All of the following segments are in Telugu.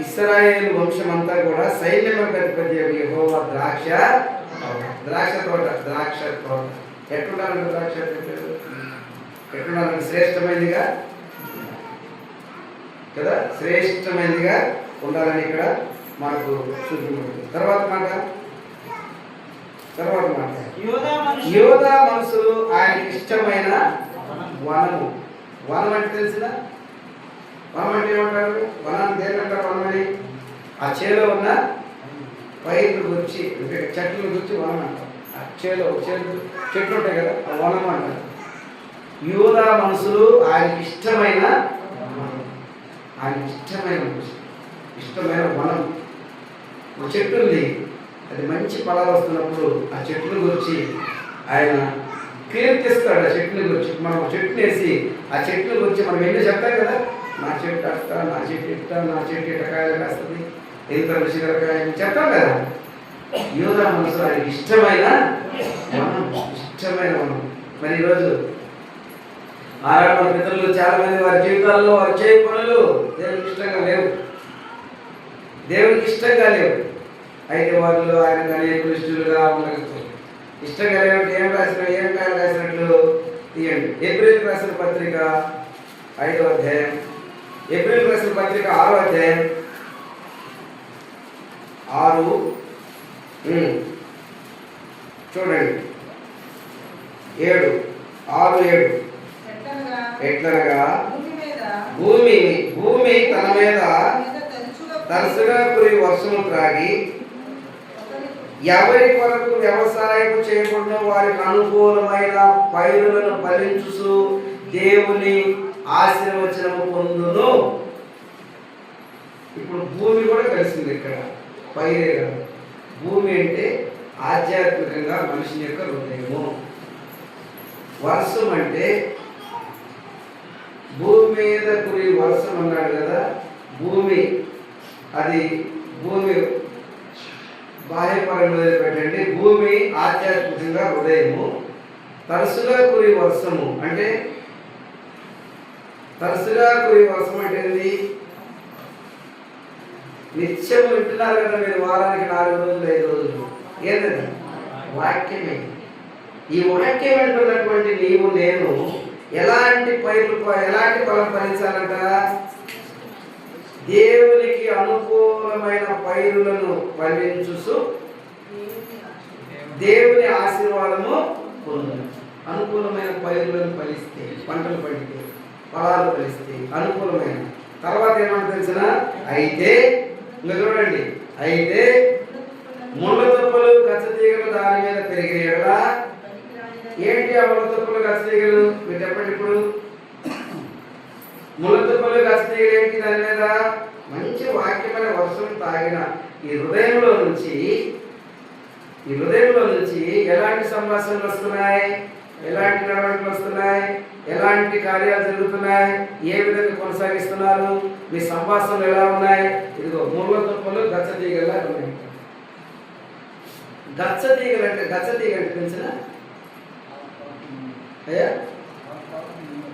ఇశ్రాయేలు వంశం అంతా కూడా సైన్యములకు అధిపతి యెహోవా ద్రాక్ష తోట ఎట్లుండాలంటే ద్రాక్ష ఎట్లుండాలంటే శ్రేష్టమైనదిగా కదా, శ్రేష్టమైనదిగా ఉండాలని ఇక్కడ మనకు చూపించబడుతుంది. తర్వాత మాట యోధా మనసులు ఆయనకి ఇష్టమైన వనము. వనం అంటే తెలిసిన వనం అంటే ఏమంటారు? వనాన్ని దేనికంటారు? వనం అని ఆ చేలో ఉన్న పైర్లు గురించి అంటే చెట్ల గురించి వనం అంటారు. ఆ చెట్లు ఉంటాయి కదా, ఆ వనం అంటారు. యోధా మనసులు ఆయనకి ఇష్టమైన వనం. ఒక చెట్టు ఉంది, అది మంచి ఫలాలు వస్తున్నప్పుడు ఆ చెట్ల గురించి ఆయన కీర్తిస్తాడు. ఆ చెట్ల గురించి మనం చెట్టుని వేసి ఆ చెట్ల గురించి మనం ఎన్నో చెప్తాం కదా, నా చెట్టు అట్ట, నా చెట్టు ఇట్ట, నా చెట్టు ఇట్ట కాయలు కాస్తుంది, ఎంత రుచికర కాయలు చెప్తాం కదా. యోధా మనసు ఆయనకి ఇష్టమైన వనం. మరి ఈరోజు ఆరాధన పితరులు చాలా మంది వారి జీవితాల్లో వారు చేయ పనులు దేవునికి ఇష్టంగా లేవు. అయితే వాళ్ళు ఆయన అనేక ఇష్టలుగా ఉండగలుగుతారు. ఇష్టంగా లేవంటే ఏం కాయలు రాసినట్లు తీయండి. ఏప్రిల్ రాసిన పత్రిక 5వ అధ్యాయం, ఏప్రిల్ రాసిన పత్రిక 6వ అధ్యాయం 6 చూడండి 6-7 ఎట్లనగా భూమి తన మీద తరచుగా కురి వర్షము త్రాగి ఎవరి కొరకు వ్యవసాయం చేయకుండా వారికి అనుకూలమైన పైరులను ఫలించు దేవుని ఆశీర్వచనము పొందును. ఇప్పుడు భూమి కూడా కలిసింది ఇక్కడ, పైరే కాదు. భూమి అంటే ఆధ్యాత్మికంగా మనిషి యొక్క హృదయము. వర్షం అంటే భూమి మీద కురి వర్షం అన్నాడు కదా, భూమి బాహ్యపరంగా పెట్టండి. భూమి ఆధ్యాత్మికంగా హృదయము. తరచుగా కురి వర్షము అంటే ఏంటి? నిత్యం వింటున్నారు కదా మీరు, వారానికి 4 రోజులు 5 రోజులు. ఏంటది? వాక్యమే. ఈ వాక్యం వింటున్నటువంటి నీవు నేను ఎలాంటి ఫలం ఫలించాలంట? దేవునికి అనుకూలమైన పైరులను ఫలించు దేవుని ఆశీర్వాదము పొందాలి. అనుకూలమైన పైరులను ఫలిస్తే, పంటలు పండితే, ఫలాలు ఫలిస్తే అనుకూలమైన. తర్వాత ఏమంటే తెలిసిన? అయితే ఇంకా చూడండి, అయితే ముళ్ళ తుప్పలు గచ్చతీగలు దాని మీద పెరిగిన ఎడల. ఏంటి ఆ ముళ్ళ తుప్పలు గచ్చతీగలు? మీరు చెప్పండి. ఇప్పుడు ముళ్ళ తుప్పలు గచ్చతీగలు ఏంటి? దాని మీద మంచి వాక్యమైన వర్షం తాగిన ఈ హృదయంలో నుంచి ఎలాంటి సంభాషణలు వస్తున్నాయి, ఎలాంటి నడవడికలు వస్తున్నాయి, ఎలాంటి కార్యాలు జరుగుతున్నాయి, ఏ విధంగా కొనసాగిస్తున్నారు, మీ సంభాషణలు ఎలా ఉన్నాయి? ఇదిగో ముళ్ళ తుప్పలు గచ్చతీగలా ఉన్నాయి. గచ్చతీగలు అంటే తెలిసిన అయ్యా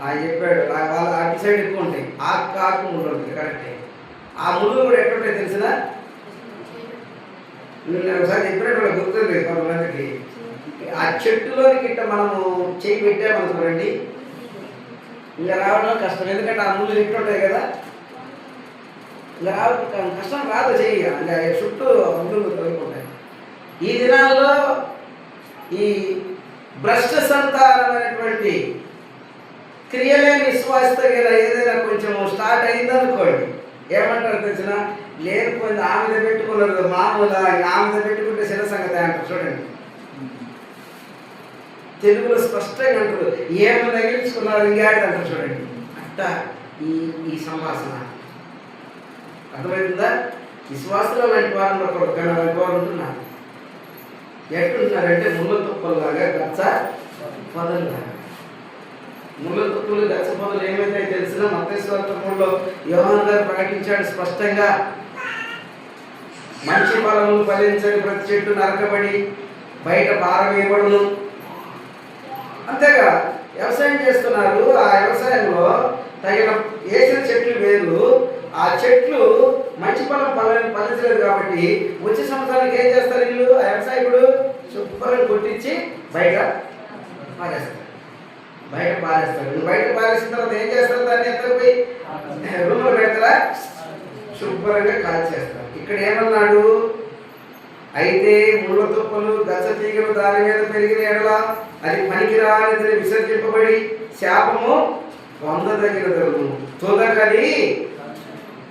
ఆయన చెప్పాడు, వాళ్ళ అటు సైడ్ ఎక్కువ ఉంటాయి, ఆకు ముళ్ళు ఉంటుంది. కరెక్టే. ఆ ముళ్ళు కూడా ఎట్లుంటాయి తెలిసిన? నేను ఒకసారి చెప్పినట్టు గుర్తుంది కొంతమందికి. ఆ చెట్టులోనికి ఇట్ట మనము చెయ్యి పెట్టామనుకోండి, ఇంకా రావడం కష్టం. ఎందుకంటే ఆ ముళ్ళు ఎట్లుంటాయి కదా, ఇంకా రావడం కష్టం రాదు. చెయ్యి ఇంకా చుట్టూ ముళ్ళు తొలగిపోతాయి. ఈ దినాల్లో ఈ భ్రష్ట సంతానమైనటువంటి క్రియలేని విశ్వాసత ఏదైనా కొంచెం స్టార్ట్ అయిందనుకోండి, ఏమంటారు తెలిసిన? లేకపోయింది ఆ మీద పెట్టుకున్నారు మామూలుగా, ఆ మీద పెట్టుకుంటే చిన్న సంగతి అంటారు. చూడండి, తెలుగులో స్పష్టంగా అంటారు, ఏమో తగిలించుకున్నారు ఇంకేడు అంటారు. చూడండి, అట్ట ఈ సంభాషణ అర్థమవుతుందా? విశ్వాసంలో లాంటి వారు లాంటి వారు ఉంటున్నారు. ఎట్లుంటున్నారంటే ముళ్ళ తుప్పలాగా, గచ్చ పొదలులాగా. ముళ్ళ తుప్పలు, గచ్చ పొదలు ఏమైతే తెలిసినా మత్తయి సువార్త 3లో యోహాను గారు ప్రకటించాడు స్పష్టంగా, మంచి ఫలములు ఫలించని ప్రతి చెట్టు నరకబడి బయట పారవేయబడును. అంతేగా వ్యవసాయం చేస్తున్నారు. ఆ వ్యవసాయంలో తగిన వేసిన చెట్లు వేరు, ఆ చెట్లు మంచి పొలం ఫలించలేదు కాబట్టి వచ్చే సంవత్సరానికి ఏం చేస్తారు వీళ్ళు? ఆ వ్యవసాయకుడు శుభ్రంగా కొట్టించి బయట పారేస్తారు. బయట పారేసిన తర్వాత ఏం చేస్తారు? దాన్ని ఎత్తకపోయి రూమ్లో పెడతారా? శుభ్రంగా కాల్చేస్తారు. ఇక్కడ ఏమన్నాడు? అయితే ముళ్ళ తుప్పలు గచ్చ తీగలు దాని మీద పెరిగిన ఎడల అది పనికిరానిది విసర్జింపబడి శాపము పొందదగినదను, తుదకని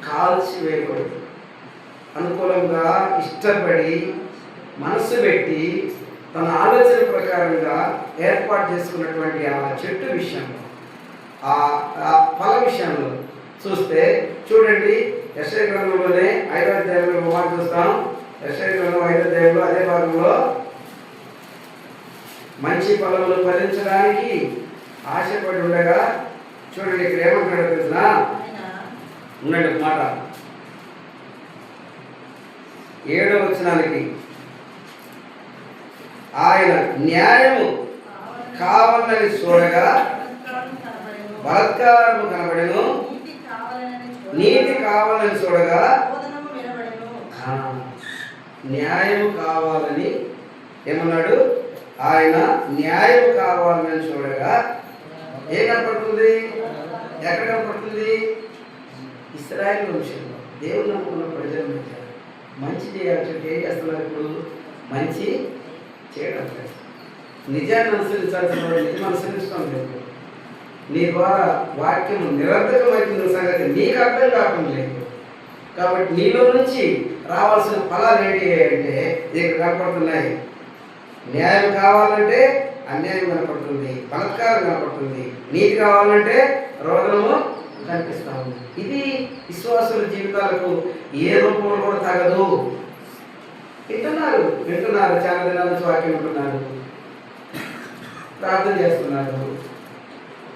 కాల్చివేయబడి. అనుకూలంగా ఇష్టపడి మనస్సు పెట్టి తన ఆలోచన ప్రకారంగా ఏర్పాటు చేసుకున్నటువంటి ఆ చెట్టు విషయంలో, ఆ ఫల విషయంలో చూస్తే చూడండి, యెషయా గ్రంథంలోనే 5వ అధ్యాయంలో మాట చూస్తాం. యెషయా గ్రంథం 5వ అధ్యాయంలో అదే భాగంలో మంచి ఫలములు ఫలించడానికి ఆశపడి ఉండగా చూడండి ఇక్కడ ఏమంటున్నాడో తెలిసిన ఉన్నాడు మాట 7వ వచనానికి, ఆయన న్యాయము కావాలని చూడగా బలత్కారము కనబడెను, నీతి కావాలని చూడగా న్యాయం కావాలని ఏమన్నాడు? ఆయన న్యాయం కావాలని చూడగా ఏం కనపడుతుంది? ఎక్కడ కనపడుతుంది? ఇశ్రాయేలు వంశంలో దేవుడు నమ్ముకున్న ప్రజల మధ్య మంచి చేయాల్సి ఏం చేస్తున్నారు? ఇప్పుడు మంచి చేయడం లేదు. నిజాన్ని అనుసరించాల్సిన వాడు నిజం అనుసరించడం లేదు. నీ ద్వారా వాక్యం నిరర్థకమైతున్న సంగతి నీకు అర్థం కాకుండా లేదు. కాబట్టి నీలో నుంచి రావాల్సిన ఫలాలు ఏంటి అంటే ఇక్కడ కనపడుతున్నాయి. న్యాయం కావాలంటే అన్యాయం కనపడుతుంది, బలత్కారం కనపడుతుంది. నీతి కావాలంటే రోదనము కనిపిస్తా ఉంది. ఇది విశ్వాసుల జీవితాలకు ఏ రూపంలో కూడా తగదు. వింటున్నారు చాలా దినాల నుంచి వాక్యం వింటున్నారు, ప్రార్థన చేస్తున్నారు.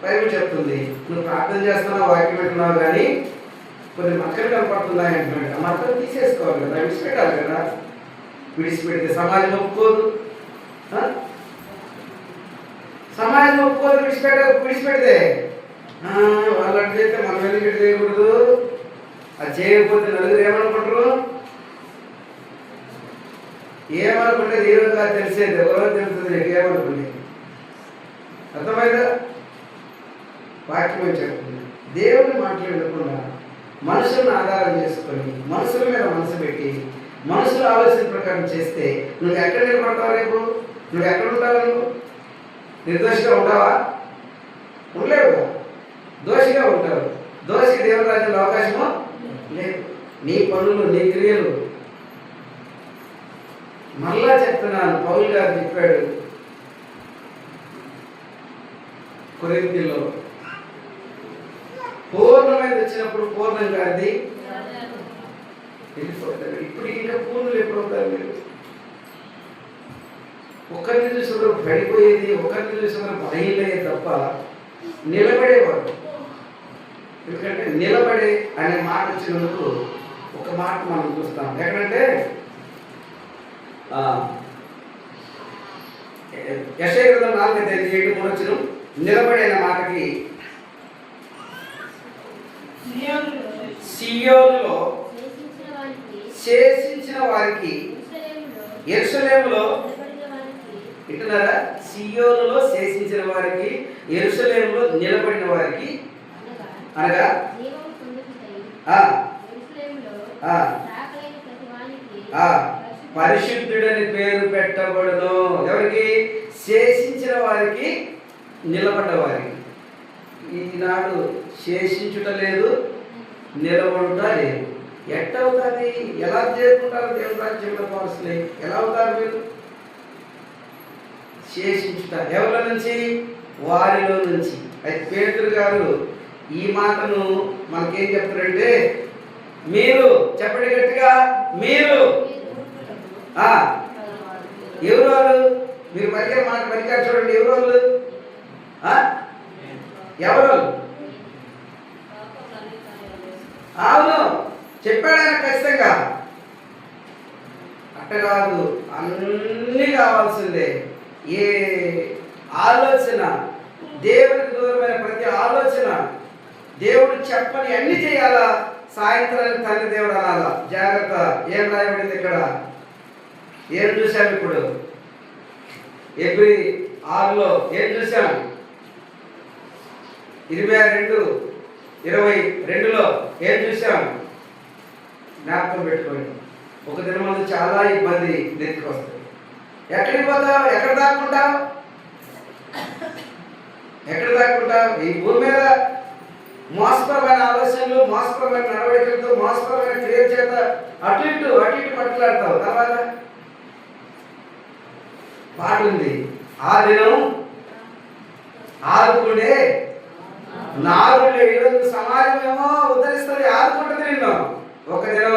బైబిల్ చెప్తుంది నువ్వు ప్రార్థన చేస్తున్నావు, వాక్యం వింటున్నావు, కానీ కొన్ని మక్కలు కనపడుతున్నాయి అంటున్నాడు. ఆ మక్కలు తీసేసుకోవాలి కదా, విడిచిపెట్టాలి కదా. విడిచిపెడితే సమాజం ఒప్పుకోదు. సమాజం ఒప్పుకోదు. విడిచిపెడితే వాళ్ళు అటు చేస్తే మనం ఎందుకు ఇటు చేయకూడదు? అది చేయకపోతే నలుగురు ఏమనుకుంటారు? ఏమనుకుంటేది ఏ రోజు కాదు తెలిసేది, ఎవరో తెలుస్తుంది నీకు ఏమనుకుంటే. అర్థమైందా? వాక్యం చెప్తుంది దేవుని మాట్లాడకుండా మనుషులను ఆధారం చేసుకొని మనుషుల మీద మనసు పెట్టి మనుషుల ఆలోచన ప్రకారం చేస్తే నువ్వు ఎక్కడ నిలబడతావు? రేపు నువ్వు ఎక్కడ ఉంటావు? నువ్వు నిర్దోషిగా ఉంటావా? ఉండలేవు. దోషిగా ఉంటావు. దోషికి దేవుని రాజ్యంలో అవకాశము లేదు. నీ పనులు, నీ క్రియలు. మళ్ళా చెప్తున్నాను, పౌలు గారు చెప్పాడు కొరింథీలో, పూర్ణమైనది వచ్చినప్పుడు పూర్ణం కాదు వెళ్ళిపోతారు. ఇప్పుడు ఇంకా పూర్ణులు ఎప్పుడు అవుతారు? మీరు ఒకరిని చూసి ఒకరు పడిపోయేది, ఒకరిని చూసి ఒకరు బలహీనయ్యేది తప్ప నిలబడేవారు. ఎందుకంటే నిలబడే అనే మాట వచ్చినందుకు ఒక మాట మనం చూస్తాం. ఎక్కడంటే యెషయా గ్రంథం 4:7 నిలబడే అనే మాటకి సియోనులో శేషించిన వారికి యెరూషలేములో, వింటున్నారా? సియోనులో శేషించిన వారికి, యెరూషలేములో నిలబడిన వారికి, అనగా పరిశుద్ధుడని పేరు పెట్టబడును. ఎవరికి? శేషించిన వారికి, నిలబడ్డ వారికి. ఈనాడు శేషించుట లేదు, నిలబడుట లేదు. ఎట్టవుతుంది? ఎలా చేసుకుంటారు? దేవుని రాజ్యంలో వారసులే ఎలా అవుతారు మీరు? శేషించుట ఎవరి నుంచి? వారిలో నుంచి. అయితే పేతురు గారు ఈ మాటను మనకేం చెప్తారంటే, మీరు చెప్పండి గట్టిగా, మీరు ఎవరు వాళ్ళు? మీరు పలికే మాట పలికారు చూడండి. ఎవరు వాళ్ళు? ఎవరు? అవును, చెప్పాడు ఆయన ఖచ్చితంగా. అట్ట కాదు, అన్నీ కావాల్సిందే. ఏ ఆలోచన, దేవునికి దూరమైన ప్రతి ఆలోచన, దేవుడు చెప్పని అన్ని చేయాలా, సాయంత్రానికి తండ్రి దేవుడు అనాలా. జాగ్రత్త. ఏం రాయబడింది ఇక్కడ? ఏం చూసాం ఇప్పుడు? Hebrews 6లో ఏం చూసాం? 22:22లో ఏం చూసాం? జ్ఞాపకం పెట్టుకోండి. ఒక దినం ముందు చాలా ఇబ్బంది నెత్తికి వస్తుంది. ఎక్కడికి పోతావు? ఎక్కడ దాక్కుంటావు? ఎక్కడ దాక్కుంటావు? ఈ భూమి మీద మోసపరమైన ఆలోచనలు, మోసపరమైన నడవడికలతో, మోసపరమైన క్రియ చేత అటు ఇటు పట్టులాడతావు. తర్వాత పాట ఉంది, ఆ దినం ఆదుకుండే నారులే. ఈరోజు సమాజం ఏమో ఉద్ధరిస్తుంది, ఆదుకుంటుంది నిన్ను. ఒక దినం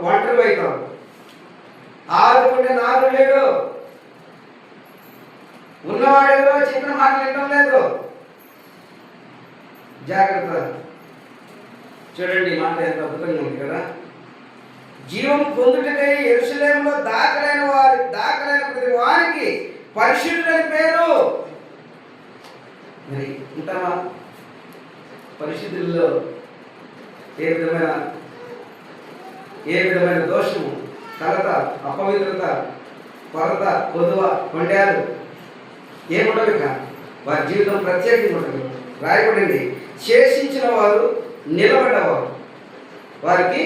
ఒంటరి అవుతావు. ఆదుకుంటే నారు లేడు, ఉన్నవాడేదో చెప్పిన మాటలు వినడం లేదు. జాగ్రత్త. చూడండి మాట ఎంత అద్భుతంగా ఉంది కదా. జీవం పొందుటకై యెరూషలేములో దాఖలైన ప్రతి వారికి పరిశుద్ధుడని పేరు. మరి ఉంటావా? పరిశుద్ధుల్లో ఏ విధమైన దోషము, కలత, అపవిత్రత, కొరత, కొదువ, కొండాలు ఏముండవు. వారి జీవితం ప్రత్యేకంగా ఉంటుంది. రాయబడింది, శేషించిన వారు నిలబడ్డవారు. వారికి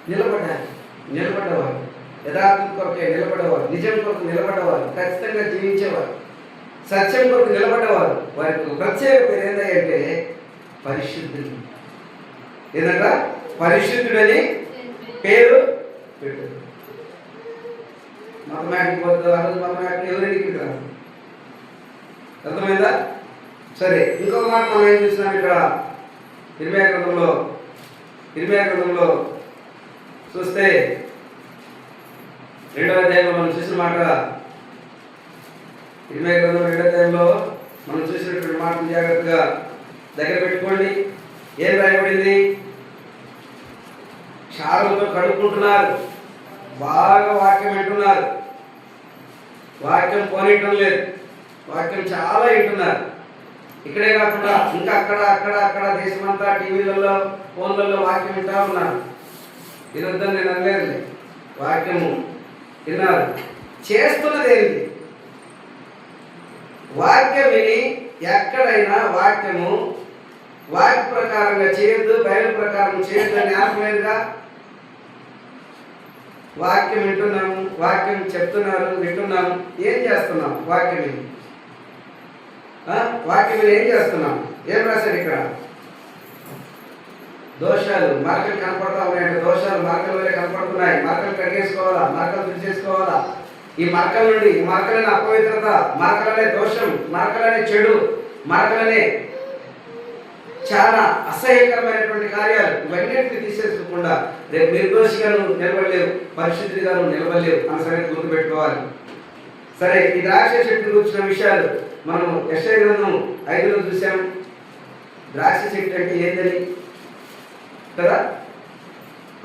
నిలబడ్డవారు యథార్థం కొరకే నిలబడేవారు, నిజం కొరకు నిలబడ్డవారు, ఖచ్చితంగా జీవించేవారు, సత్యం కొరకు నిలబడ్డవారు. వారికి ప్రత్యేక పేరు ఏంటంటే పరిశుద్ధుడు. ఏదన్నా పరిశుద్ధుడని పేరు పెట్టారు. మతమాటికి పోతుంది. ఆ రోజు మతమాటికి ఎవరికి రాదు. అర్థమైందా? సరే, ఇంకొక మాట మనం ఏం చూస్తున్నాం ఇక్కడ ఇర్మియా గ్రంథంలో చూస్తే 2వ అధ్యాయంలో మనం చూసిన మాట, ఇర్మియా గ్రంథం 2వ అధ్యాయంలో మనం చూసినటువంటి మాటను జాగ్రత్తగా దగ్గర పెట్టుకోండి. ఏం రాయబడింది? క్షారంతో కడుక్కుంటున్నారు, బాగా వాక్యం వింటున్నారు, వాక్యం పోనీయటం లేదు, వాక్యం చాలా వింటున్నారు. ఇక్కడే కాకుండా ఇంకా అక్కడ దేశమంతా టీవీలలో, ఫోన్లలో వాక్యం వింటా ఉన్నారు. ఇదొద్దని నేను అనలేదు, వాక్యము విన్నారు. చేస్తున్నది ఏంటి? వాక్యం విని ఎక్కడైనా వాక్య ప్రకారంగా చేయొద్దు, బైబిల్ ప్రకారం చేయొద్దు అని ఆపలేదుగా. వాక్యం వింటున్నాము, వాక్యం చెప్తున్నారు, వింటున్నాము. ఏం చేస్తున్నాం? వాక్యం విని ఏం చేస్తున్నాం? ఏం రాశాడు ఇక్కడ? దోషాలు మరకలు కనపడతా ఉన్నాయంటే, దోషాలు మరకల వల్లే కనపడుతున్నాయి. మరకలు కడిగేసుకోవాలా, మరకలు తీసేసుకోవాలా. ఈ మరకల నుండి, మరకలనే అపవిత్రత, మరకలనే దోషం, మరకలనే చెడు, మరకలనే చాలా అసహ్యకరమైనటువంటి కార్యాలు, ఇవన్నింటినీ తీసేసుకోకుండా రేపు నిర్దోషిగాను నిలబడలేవు, పరిశుద్ధిగాను నిలబడలేవు అన్న సంగతి గుర్తుపెట్టుకోవాలి. సరే, ఈ ద్రాక్ష చెట్టు గురించిన విషయాలు మనం యెషయా గ్రంథం 5లో చూసాం. ద్రాక్ష చెట్టు అంటే ఏందని కదా.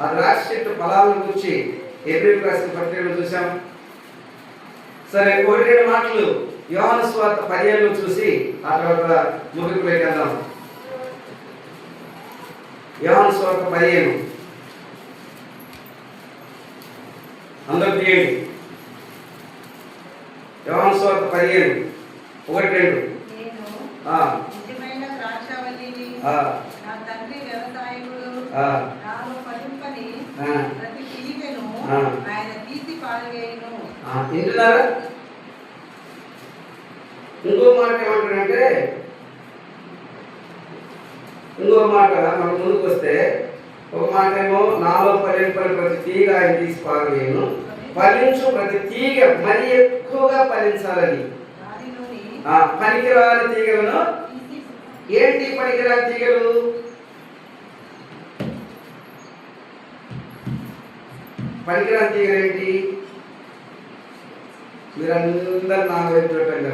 ఆ ద్రాక్ష చెట్టు ఫలాలను గురించి హెబ్రీయులకు రాసిన పత్రికలో చూసాం. సరే, 1-2 మాటలు యోహాను సువార్త 15లో చూసి ఆ తర్వాత ముగింపులోకి వెళ్దాం. యోహాను సువార్త 15 అందరూ తీయండి. యోహాను సువార్త 15:1-2. నిజమైన ద్రాక్షావల్లిని, నా తండ్రి వ్యవసాయకుడు, నాలో ఫలింపని ప్రతి తీగను ఆయన తీసి పారవేయును. వింటున్నారా? ఇంకో మాట ఏమంటాడంటే, ఇంకో మాట మనం ముందుకు వస్తే, ఒక మాట ఏమో నాలో ఫలింపని ప్రతి తీగ ఆయన తీసి పారవేయును. ఫలించు ప్రతి తీగ మరి ఎక్కువగా ఫలించాలని. పనికిరాని తీగలను, ఏంటి పనికిరాని తీగలు? పనికిరాని తీగలు ఏంటి? మీరందరూ నా వైపు చూడండి,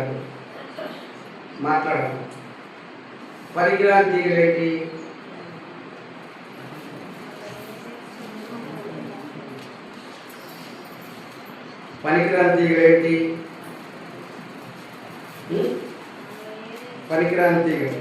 మాట్లాడాలి. పనికిరాని తీగలు ఏంటి? పనికిరాని తీగలు ఏంటి? పనికిరాని తీగలు